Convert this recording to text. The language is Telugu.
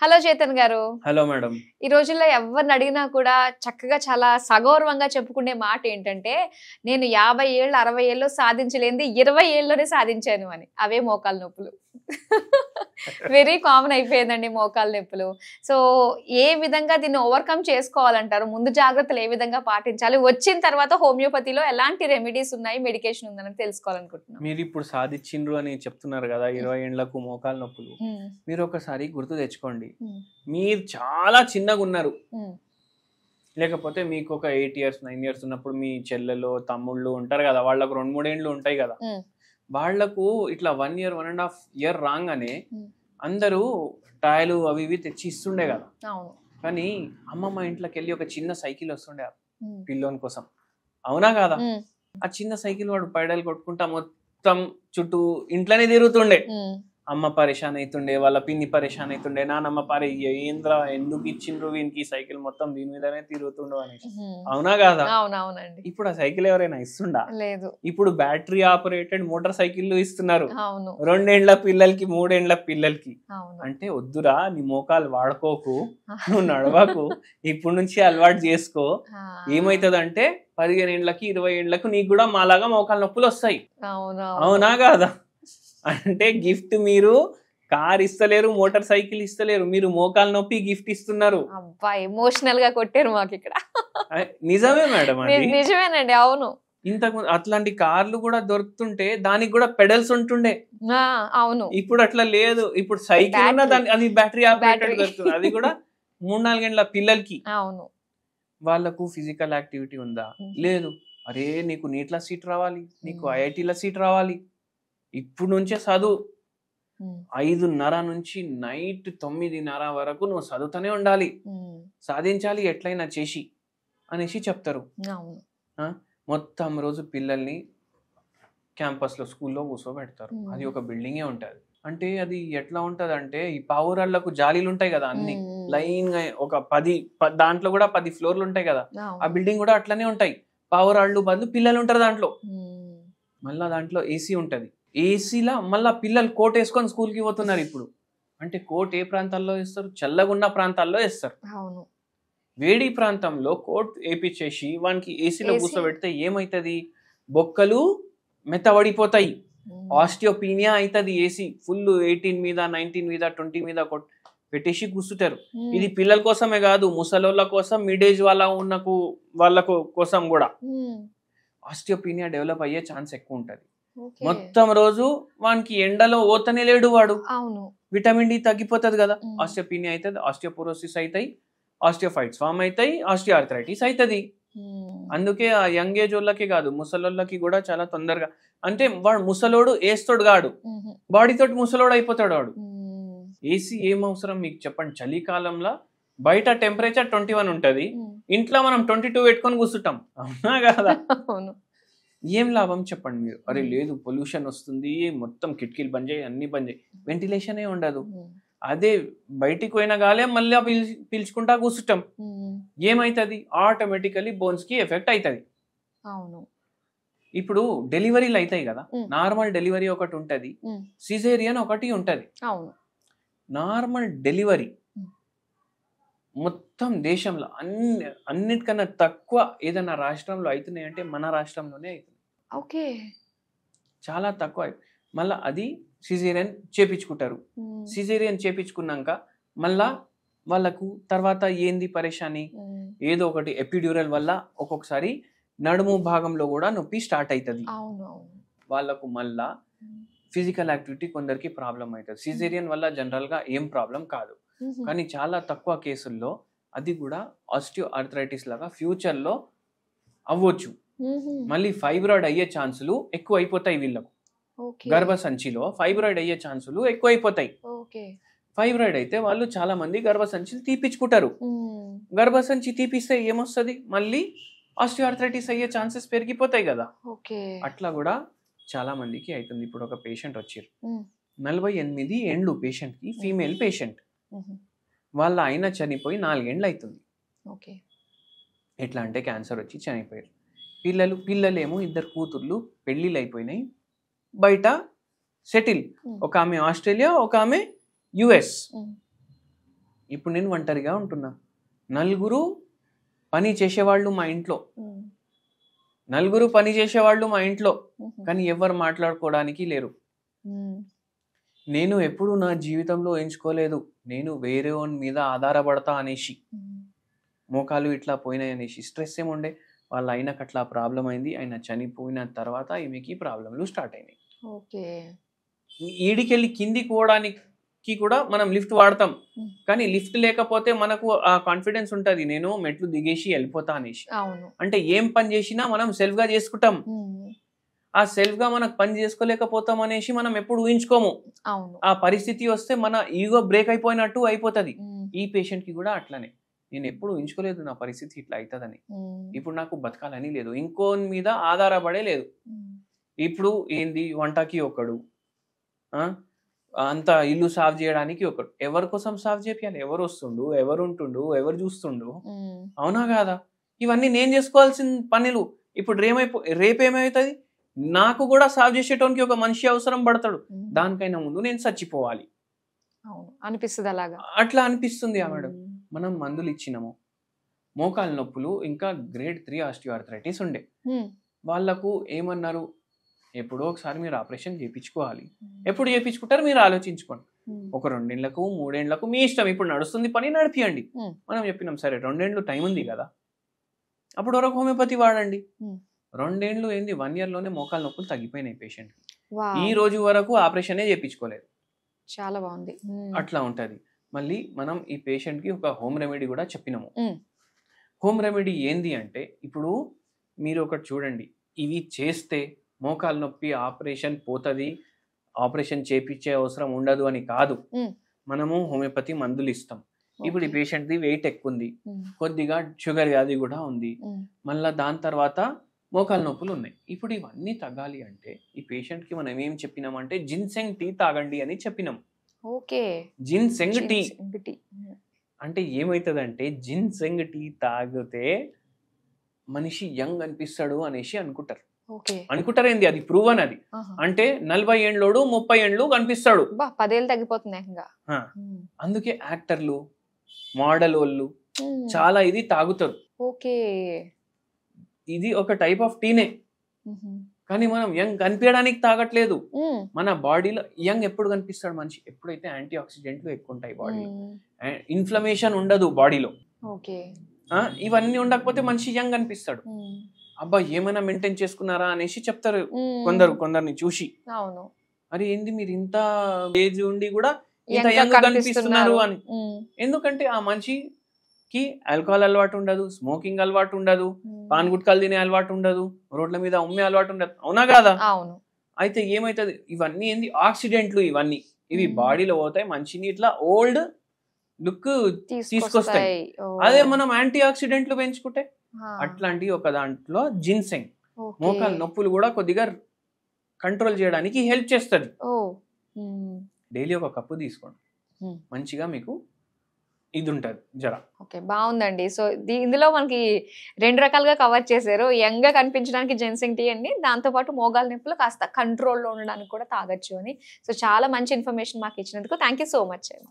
హలో చేతన్ గారు. Hello madam. ఈ రోజుల్లో ఎవరిని అడిగినా కూడా చక్కగా చాలా సగౌరవంగా చెప్పుకునే మాట ఏంటంటే, నేను 50 ఏళ్ళు 60 ఏళ్ళు సాధించలేనిది 20 ఏళ్ళలోనే సాధించాను అని. అవే మోకాలు నొప్పులు. వెరీ కామన్ అయిపోయిందండి మోకాలు నొప్పులు. సో ఏ విధంగా దీన్ని ఓవర్కమ్ చేసుకోవాలంటారు? ముందు జాగ్రత్తలు ఏ విధంగా పాటించాలి? వచ్చిన తర్వాత హోమియోపతిలో ఎలాంటి రెమెడీస్ ఉన్నాయి, మెడికేషన్ ఉందని తెలుసుకోవాలనుకుంటున్నాను. మీరు ఇప్పుడు సాధించిండ్రు అని చెప్తున్నారు కదా, 20 ఏళ్లకు మోకాలు నొప్పులు. మీరు ఒకసారి గుర్తు తెచ్చుకోండి, మీరు చాలా చిన్నగా ఉన్నారు, లేకపోతే మీకు ఒక 8 years 9 years ఉన్నప్పుడు మీ చెల్లెలు తమ్ముళ్ళు ఉంటారు కదా, వాళ్ళకు 2-3 ఏండ్లు ఉంటాయి కదా, వాళ్లకు ఇట్లా 1 year 1.5 year రాగానే అందరూ టాయ్లు అవి ఇవి తెచ్చి ఇస్తుండే కదా. కానీ అమ్మమ్మ ఇంట్లోకి వెళ్ళి ఒక చిన్న సైకిల్ వస్తుండే పిల్లోని కోసం, అవునా కాదా? ఆ చిన్న సైకిల్ వాడు పైడలు కొట్టుకుంటా మొత్తం చుట్టూ ఇంట్లోనే తిరుగుతుండే. అమ్మ పరేషాన్ అవుతుండే, వాళ్ళ పిన్ని పరేషాన్ అవుతుండే, నానమ్మ ఏంద్రా ఎందుకు ఇచ్చిండ్రు వీనికి సైకిల్, మొత్తం దీని మీదనే తిరుగుతుండు అని, అవునా కాదా? అవునవునండి. ఇప్పుడు ఆ సైకిల్ ఎవరైనా ఇస్తుండా? లేదు. ఇప్పుడు బ్యాటరీ ఆపరేటెడ్ మోటార్ సైకిల్ ఇస్తున్నారు 2 ఏండ్ల పిల్లలకి 3 ఏండ్ల పిల్లలకి. అంటే వద్దురా, నీ మోకాలు వాడుకోకు, నువ్వు నడవకు, ఇప్పుడు నుంచి అలవాటు చేసుకో. ఏమైతుందంటే 15 ఏండ్లకి 20 ఏండ్లకు నీకు కూడా మాలాగా మోకాలు నొప్పులు వస్తాయి, అవునా కాదా? అంటే గిఫ్ట్ మీరు కార్ ఇస్తలేరు, మోటార్ సైకిల్ ఇస్తలేరు, మీరు మోకాలు నొప్పి గిఫ్ట్ ఇస్తున్నారు. అబ్బా, ఎమోషనల్ గా కొట్టారు మాకు ఇక్కడ. నిజమే మేడం, అది నిజమేనండి. అవును, ఇంతకు అట్లాంటి కార్లు కూడా దొరుకుతుంటే దానికి కూడా పెడల్స్ ఉంటుండే. అవును, ఇప్పుడు అట్లా లేదు. ఇప్పుడు సైకిల్ ఉన్న దాని అది బ్యాటరీ ఆపరేటెడ్ దొరుకుతుంది, అది కూడా 3-4 గంటల పిల్లలకి. అవును, వాళ్ళకు ఫిజికల్ యాక్టివిటీ ఉందా? లేదు. అరే నీకు నీట్ల సీట్ రావాలి, నీకు ఐఐటీల సీట్ రావాలి, ఇప్పుడు నుంచే చదువు, 5:30 నుంచి నైట్ 9:30 వరకు నువ్వు చదువుతూనే ఉండాలి, సాధించాలి ఎట్లయినా చేసి అనేసి చెప్తారు. మొత్తం రోజు పిల్లల్ని క్యాంపస్లో స్కూల్లో కూర్చోబెడతారు. అది ఒక బిల్డింగే ఉంటుంది. అంటే అది ఎట్లా ఉంటుంది అంటే, ఈ పావురాళ్లకు జాలీలు ఉంటాయి కదా, అన్ని లైన్ గా ఒక 10 దాంట్లో కూడా 10 ఫ్లోర్లు ఉంటాయి కదా, ఆ బిల్డింగ్ కూడా అట్లనే ఉంటాయి. పావురాళ్ళు బదులు పిల్లలు ఉంటారు దాంట్లో. మళ్ళా దాంట్లో ఏసీ ఉంటది, ఏసీలా మళ్ళా పిల్లలు కోట్ వేసుకొని స్కూల్కి పోతున్నారు ఇప్పుడు. అంటే కోట్ ఏ ప్రాంతాల్లో వేస్తారు? చల్లగున్న ప్రాంతాల్లో వేస్తారు. వేడి ప్రాంతంలో కోట్ వేపించేసి వానికి ఏసీలో కూర్చోబెడితే ఏమైతుంది? బొక్కలు మెత్తబడిపోతాయి, ఆస్టియోపీనియా అవుతుంది. ఏసీ ఫుల్ 18 మీద 19 మీద 20 మీద పెట్టేసి కూర్చుంటారు. ఇది పిల్లల కోసమే కాదు, ముసలోళ్ళ కోసం, మిడ్ ఏజ్ వాళ్ళకు కోసం కూడా ఆస్టియోపీనియా డెవలప్ అయ్యే ఛాన్స్ ఎక్కువ ఉంటుంది. మొత్తం రోజు వానికి ఎండలో ఓతనే లేడు వాడు, విటమిన్ డి తగ్గిపోతుంది కదా, ఆస్టియోపీనియా అవుతుంది, ఆస్టియోపోరోసిస్ అవుతాయి, ఆస్టియోఫైట్స్ ఫామ్ అవుతాయి, ఆస్టియోఆర్థరైటిస్ అవుతుంది. అందుకే ఆ యంగ్ ఏజ్ వాళ్ళకి కాదు, ముసలోళ్ళకి కూడా చాలా తొందరగా. అంటే వాడు ముసలోడు ఏస్తోడు కాడు, బాడీతోటి ముసలోడు అయిపోతాడు వాడు. ఏసీ ఏం అవసరం మీకు చెప్పండి? చలికాలంలో బయట టెంపరేచర్ 21 ఉంటుంది, ఇంట్లో మనం 22 పెట్టుకొని కూర్చుంటాం, అవునా కదా? ఏం లాభం చెప్పండి మీరు? అరే లేదు పొల్యూషన్ వస్తుంది, మొత్తం కిటికీలు బంద్ చేయి, అన్ని బంద్ చేయి, వెంటిలేషనే ఉండదు. అదే బయటికి పోయిన గాలే మళ్ళీ పీల్చుకుంటా కూర్చుంటాం, ఏమైతుంది? ఆటోమేటికలీ బోన్స్ కి ఎఫెక్ట్ అవుతుంది. ఇప్పుడు డెలివరీలు అవుతాయి కదా, నార్మల్ డెలివరీ ఒకటి ఉంటది, సిజేరియన్ ఒకటి ఉంటది. నార్మల్ డెలివరీ మొత్తం దేశంలో అన్నిటికన్నా తక్కువ ఏదైనా రాష్ట్రంలో అవుతున్నాయి అంటే మన రాష్ట్రంలోనే అవుతుంది. చాలా తక్కువ. మళ్ళీ అది సిజేరియన్ చేపించుకుంటారు. సిజేరియన్ చేపించుకున్నాక మళ్ళా వాళ్ళకు తర్వాత ఏంది పరేషాని, ఏదో ఒకటి ఎపిడ్యూరల్ వల్ల ఒక్కొక్కసారి నడుము భాగంలో కూడా నొప్పి స్టార్ట్ అవుతుంది. వాళ్ళకు మళ్ళా ఫిజికల్ యాక్టివిటీ కొందరికి ప్రాబ్లం అవుతుంది. సిజేరియన్ వల్ల జనరల్గా ఏం ప్రాబ్లం కాదు, కానీ చాలా తక్కువ కేసుల్లో అది కూడా ఆస్టియో ఆర్థరైటిస్ లాగా ఫ్యూచర్లో అవ్వచ్చు. మళ్ళీ ఫైబ్రాయిడ్ అయ్యే ఛాన్సులు ఎక్కువ అయిపోతాయి వీళ్ళకు. గర్భసంచిలో ఫైబ్రాయిడ్ అయ్యే ఛాన్సులు ఎక్కువ అయిపోతాయి. ఫైబ్రాయిడ్ అయితే వాళ్ళు చాలా మంది గర్భసంచిని తీపించుకుంటారు. గర్భసంచి తీపిస్తే ఏమొస్తుంది? మళ్ళీ ఆస్టియో ఆర్థరైటిస్ అయ్యే ఛాన్సెస్ పెరిగిపోతాయి కదా. అట్లా కూడా చాలా మందికి అవుతుంది. ఇప్పుడు ఒక పేషెంట్ వచ్చారు, 48 ఏండ్లు పేషెంట్ కి, ఫీమేల్ పేషెంట్. వాళ్ళ ఆయన చనిపోయి 4 ఏండ్లు అవుతుంది. ఎట్లా అంటే క్యాన్సర్ వచ్చి చనిపోయారు. పిల్లలేమో 2 కూతుర్లు పెళ్ళిళ్ళు అయిపోయినాయి, బయట సెటిల్. ఒక ఆమె ఆస్ట్రేలియా, ఒక ఆమె యుఎస్. ఇప్పుడు నేను ఒంటరిగా ఉంటున్నా, నలుగురు పని చేసేవాళ్ళు మా ఇంట్లో, నలుగురు పని చేసేవాళ్ళు మా ఇంట్లో, కానీ ఎవరు మాట్లాడుకోవడానికి లేరు. నేను ఎప్పుడు నా జీవితంలో ఎంచుకోలేదు నేను వేరే వాని మీద ఆధారపడతా అనేసి, మోకాలు ఇట్లా పోయినాయి అనేసి. స్ట్రెస్ ఏముండే, వాళ్ళ ఆయనకు అట్లా ప్రాబ్లం అయింది, ఆయన చనిపోయిన తర్వాత ఈమెకి ప్రాబ్లంలు స్టార్ట్ అయినాయి. ఓకే, ఈడికెళ్ళి కిందికి పోవడానికి కూడా మనం లిఫ్ట్ వాడతాం, కానీ లిఫ్ట్ లేకపోతే మనకు ఆ కాన్ఫిడెన్స్ ఉంటది, నేను మెట్లు దిగేసి వెళ్ళిపోతా అనేసి. అంటే ఏం పని చేసినా మనం సెల్ఫ్ గా చేసుకుంటాం, ఆ సెల్ఫ్ గా మనకు పని చేసుకోలేకపోతాం అనేసి మనం ఎప్పుడు ఊహించుకోము. ఆ పరిస్థితి వస్తే మన ఈగో బ్రేక్ అయిపోయినట్టు అయిపోతుంది. ఈ పేషెంట్ కి కూడా అట్లనే, నేను ఎప్పుడు ఊహించుకోలేదు నా పరిస్థితి ఇట్లా అవుతుందని, ఇప్పుడు నాకు బతకాలని లేదు, ఇంకో మీద ఆధారపడే లేదు. ఇప్పుడు ఏంది, వంటకి ఒకడు, అంత ఇల్లు సాఫ్ చేయడానికి ఒకడు, ఎవరి కోసం సాఫ్ చేయాలి, ఎవరు వస్తుండు, ఎవరు ఉంటుండు, ఎవరు చూస్తుండు, అవునా కాదా? ఇవన్నీ నేను చేసుకోవాల్సిన పనులు. ఇప్పుడు రేపేమవుతుంది, నాకు కూడా సాఫ్ చేసేటోనికి ఒక మనిషి అవసరం పడతాడు, దానికైనా ముందు నేను చచ్చిపోవాలి అనిపిస్తుంది. అలాగా అట్లా అనిపిస్తుంది. మేడం, మనం మందులు ఇచ్చినాము, మోకాలు నొప్పులు ఇంకా గ్రేడ్ 3 ఆస్టియోఆర్థరైటిస్ ఉండే వాళ్ళకు ఏమన్నారు, ఎప్పుడో ఒకసారి మీరు ఆపరేషన్ చేయించుకోవాలి. ఎప్పుడు చేయించుకుంటారు మీరు ఆలోచించుకోండి, ఒక 2 ఏళ్లకు 3 ఏళ్లకు మీ ఇష్టం, ఇప్పుడు నడుస్తుంది పని నడిపియండి. మనం చెప్పినాం సరే 2 ఏళ్ళు టైం ఉంది కదా, అప్పుడు వరకు హోమియోపతి వాడండి. 2 ఏళ్ళు ఏంది, 1 year లోనే మోకాలు నొప్పులు తగ్గిపోయినాయి పేషెంట్. ఈ రోజు వరకు ఆపరేషనే చేయించుకోలేదు. చాలా బాగుంది. అట్లా ఉంటది. మళ్ళీ మనం ఈ పేషెంట్ కి ఒక హోమ్ రెమెడీ కూడా చెప్పినాము. హోమ్ రెమెడీ ఏంది అంటే, ఇప్పుడు మీరు ఒకటి చూడండి, ఇవి చేస్తే మోకాలు నొప్పి ఆపరేషన్ పోతుంది, ఆపరేషన్ చేపించే అవసరం ఉండదు అని కాదు. మనము హోమియోపతి మందులు ఇస్తాం. ఇప్పుడు ఈ పేషెంట్ ది వెయిట్ ఎక్కువ ఉంది, కొద్దిగా షుగర్ వ్యాధి కూడా ఉంది, మళ్ళీ దాని తర్వాత మోకాలు నొప్పులు ఉన్నాయి. ఇప్పుడు ఇవన్నీ తగ్గాలి అంటే ఈ పేషెంట్ కి మనం ఏం చెప్పినామంటే జిన్సెంగ్ టీ తాగండి అని చెప్పినాం. ఓకే, జిన్సెంగ్ టీ అంటే ఏమవుతుందంటే, జిన్సెంగ్ టీ తాగితే మనిషి యంగ్ అనిపిస్తాడు అనేసి అనుకుంటారు. ఏంది, అది ప్రూవ్ అని. అది అంటే 40 ఏండ్లోడు 30 ఏండ్లు కనిపిస్తాడు, 10 ఏళ్ళు తగ్గిపోతుంది. అందుకే యాక్టర్లు, మోడల్ వాళ్ళు చాలా ఇది తాగుతారు. ఓకే, ఇది ఒక టైప్ ఆఫ్ టీనే, కానీ మనం యంగ్ కనిపించడానికి తాగట్లేదు. మన బాడీలో యంగ్ ఎప్పుడు కనిపిస్తాడు మనిషి, ఎప్పుడైతే యాంటీ ఆక్సిడెంట్లు ఎక్కువ ఉంటాయి బాడీలో, ఇన్ఫ్లమేషన్ ఉండదు బాడీలో, ఇవన్నీ ఉండకపోతే మనిషి యంగ్ కనిపిస్తాడు. అబ్బా ఏమైనా మెయింటైన్ చేసుకున్నారా అనేసి చెప్తారు కొందరిని చూసి. అరే ఏంది మీరు ఇంత ఏజ్ ఉండి కూడా ఇంత యంగ్ కనిపిస్తున్నారు అని. ఎందుకంటే ఆ మనిషికి ఆల్కహాల్ అలవాటు ఉండదు, స్మోకింగ్ అలవాటు ఉండదు, పాన్ గుట్కాలు తినే అలవాటు ఉండదు, రోడ్ల మీద ఉమ్మే అలవాటు ఉండదు, అవునా కాదా? అయితే ఏమైతుంది, ఇవన్నీ ఏంది ఆక్సిడెంట్లు, ఇవి బాడీలో పోతాయి, మనిషిని ఇట్లా ఓల్డ్ లుక్ తీసుకొస్తాయి. అదే మనం యాంటీ ఆక్సిడెంట్లు పెంచుకుంటే అట్లాంటి ఒక దాంట్లో జిన్సెంగ్ మోకాలు నొప్పులు కూడా కొద్దిగా కంట్రోల్ చేయడానికి హెల్ప్ చేస్తుంది. డైలీ ఒక కప్పు తీసుకోండి, మంచిగా మీకు ఇది ఉంటుంది జర. ఓకే, బాగుందండి. సో ఇందులో మనకి 2 రకాలుగా కవర్ చేశారు. యంగ్ గా కనిపించడానికి జిన్సెంగ్ టీ అండి, దాంతో పాటు మోకాలు నొప్పులు కాస్త కంట్రోల్లో ఉండడానికి కూడా తాగొచ్చు అని. సో చాలా మంచి ఇన్ఫర్మేషన్ మాకు ఇచ్చినందుకు థ్యాంక్ యూ సో మచ్ అండి.